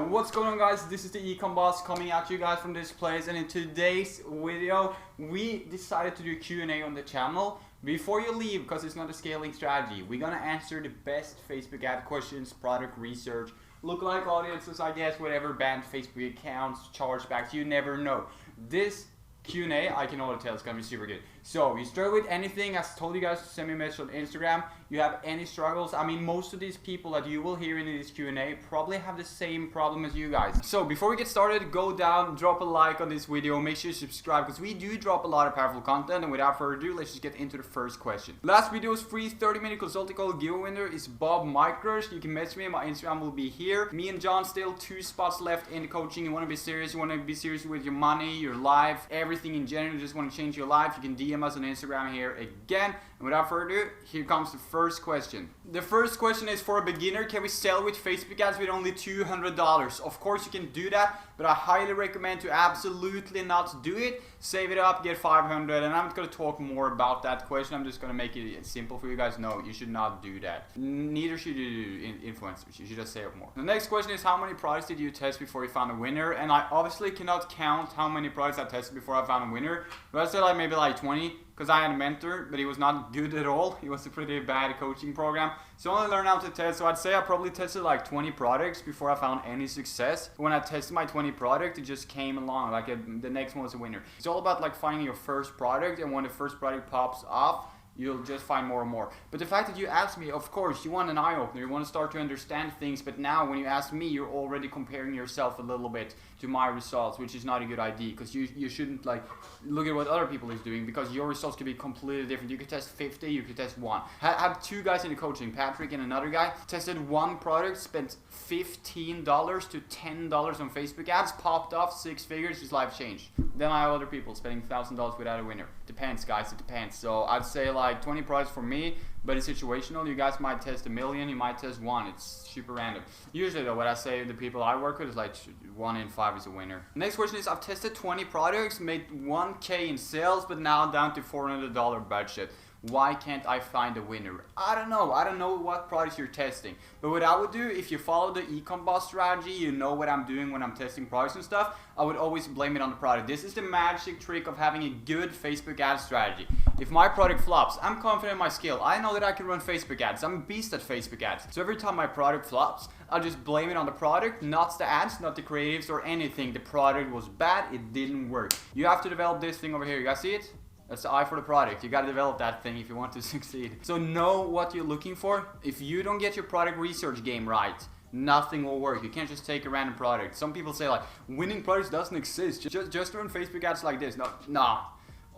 What's going on, guys? This is the Ecom boss coming at you guys from this place, and in today's video we decided to do Q&A on the channel. Before you leave, because it's not a scaling strategy, we're gonna answer the best Facebook ad questions, product research, lookalike audiences, I guess, whatever, banned Facebook accounts, chargebacks, you never know. This Q&A, I can already tell it's gonna be super good. So you struggle with anything, as I told you guys to send me a message on Instagram. You have any struggles, I mean, most of these people that you will hear in this Q&A probably have the same problem as you guys. So before we get started, go down, drop a like on this video, make sure you subscribe, because we do drop a lot of powerful content. And without further ado, let's just get into the first question. Last video is free 30-minute consulting call. Giveaway winner is Bob Micros. You can message me, my Instagram will be here. Me and John still 2 spots left in the coaching. You want to be serious, you want to be serious with your money, your life, everything in general. You just want to change your life, you can DM us on Instagram here again. And without further ado, here comes the first question. The first question is for a beginner. Can we sell with Facebook ads with only $200? Of course you can do that, but I highly recommend to absolutely not do it. Save it up, get 500, and I'm not going to talk more about that question. I'm just going to make it simple for you guys. No, you should not do that. Neither should you do influencers. You should just save more. The next question is, how many products did you test before you found a winner? And I obviously cannot count how many products I tested before I found a winner, but I'd say like maybe like 20. Because I had a mentor, but he was not good at all. He was a pretty bad coaching program. So I only learned how to test. So I'd say I probably tested like 20 products before I found any success. When I tested my 20 product, it just came along. Like the next one was a winner. It's all about like finding your first product, and when the first product pops off, you'll just find more and more. But the fact that you asked me, of course, you want an eye-opener, you want to start to understand things, but now when you ask me, you're already comparing yourself a little bit to my results, which is not a good idea, because you shouldn't like look at what other people is doing, because your results could be completely different. You could test 50, you could test 1. I have 2 guys in the coaching, Patrick and another guy, tested 1 product, spent $15 to $10 on Facebook ads, popped off 6 figures, his life changed. Then I have other people spending $1,000 without a winner. Depends, guys, it depends. So I'd say like 20 products for me, but it's situational. You guys might test 1 million, you might test 1. It's super random. Usually though, what I say to the people I work with is like 1 in 5 is a winner. Next question is, I've tested 20 products, made 1K in sales, but now down to $400 budget. Why can't I find a winner? I don't know what products you're testing. But what I would do, if you follow the Ecom boss strategy, you know what I'm doing when I'm testing products and stuff, I would always blame it on the product. This is the magic trick of having a good Facebook ad strategy. If my product flops, I'm confident in my skill. I know that I can run Facebook ads. I'm a beast at Facebook ads. So every time my product flops, I'll just blame it on the product, not the ads, not the creatives or anything. The product was bad, it didn't work. You have to develop this thing over here. You guys see it? That's the eye for the product. You got to develop that thing if you want to succeed. So know what you're looking for. If you don't get your product research game right, nothing will work. You can't just take a random product. Some people say like, winning products doesn't exist. Just run Facebook ads like this. No.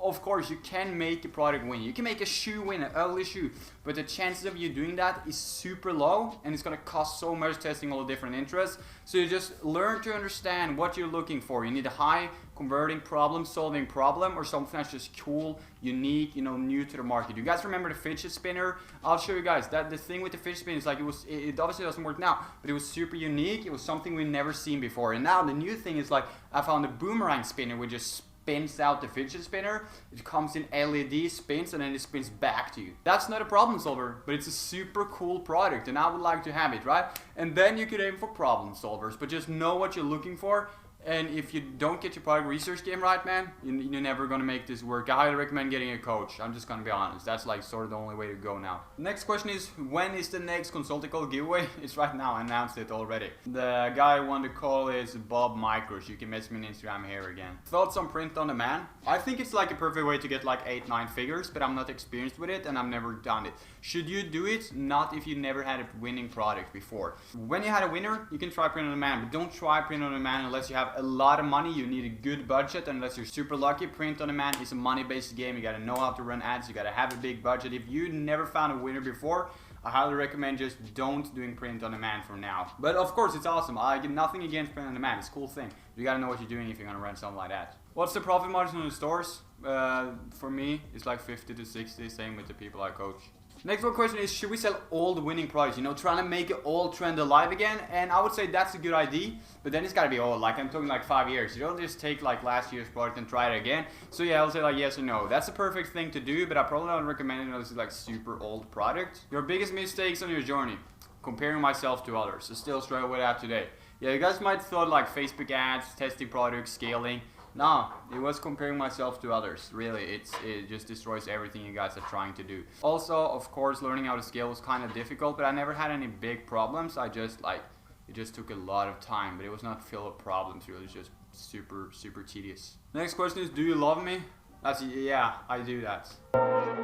Of course, you can make a product win. You can make a shoe win, an ugly shoe. But the chances of you doing that is super low, and it's going to cost so much testing all the different interests. So you just learn to understand what you're looking for. You need a high converting problem-solving problem, or something that's just cool, unique, new to the market. You guys remember the fidget spinner? I'll show you guys that the thing with the fidget spinner is like it obviously doesn't work now, but it was super unique. It was something we've never seen before. And now the new thing is like, I found a boomerang spinner which just spins out the fidget spinner. It comes in LED, spins, and then it spins back to you. That's not a problem solver, but it's a super cool product, and I would like to have it, right? And then you could aim for problem solvers, but just know what you're looking for. And if you don't get your product research game right, man, you're never going to make this work. I highly recommend getting a coach. I'm just going to be honest. That's like sort of the only way to go now. Next question is, when is the next consulting call giveaway? It's right now. I announced it already. The guy who won the call is Bob Micros. You can message me on Instagram here again. Thoughts on print on demand? I think it's like a perfect way to get like 8-9 figures, but I'm not experienced with it and I've never done it. Should you do it? Not if you never had a winning product before. When you had a winner, you can try print on demand, but don't try print on demand unless you have a lot of money. You need a good budget. Unless you're super lucky, print on demand is a money-based game. You got to know how to run ads. You got to have a big budget. If you never found a winner before, I highly recommend just don't doing print on demand for now. But of course, it's awesome. I get nothing against print on demand. It's a cool thing. You got to know what you're doing if you're going to run something like that. What's the profit margin on the stores? For me, it's like 50 to 60. Same with the people I coach. Next one question is, should we sell all the winning products? Trying to make it all trend alive again. And I would say that's a good idea, but then it's got to be old. Like I'm talking like 5 years. You don't just take like last year's product and try it again. So yeah, I'll say like yes or no. That's a perfect thing to do, but I probably don't recommend it unless it's like super old product. Your biggest mistakes on your journey. Comparing myself to others. I still struggle with that today. Yeah, you guys might thought like Facebook ads, testing products, scaling. No, it was comparing myself to others. Really, it just destroys everything you guys are trying to do. Also, of course, learning how to scale was kind of difficult, but I never had any big problems. I just like, it just took a lot of time, but it was not filled with problems. It was just super tedious. Next question is, do you love me? That's, yeah, I do that.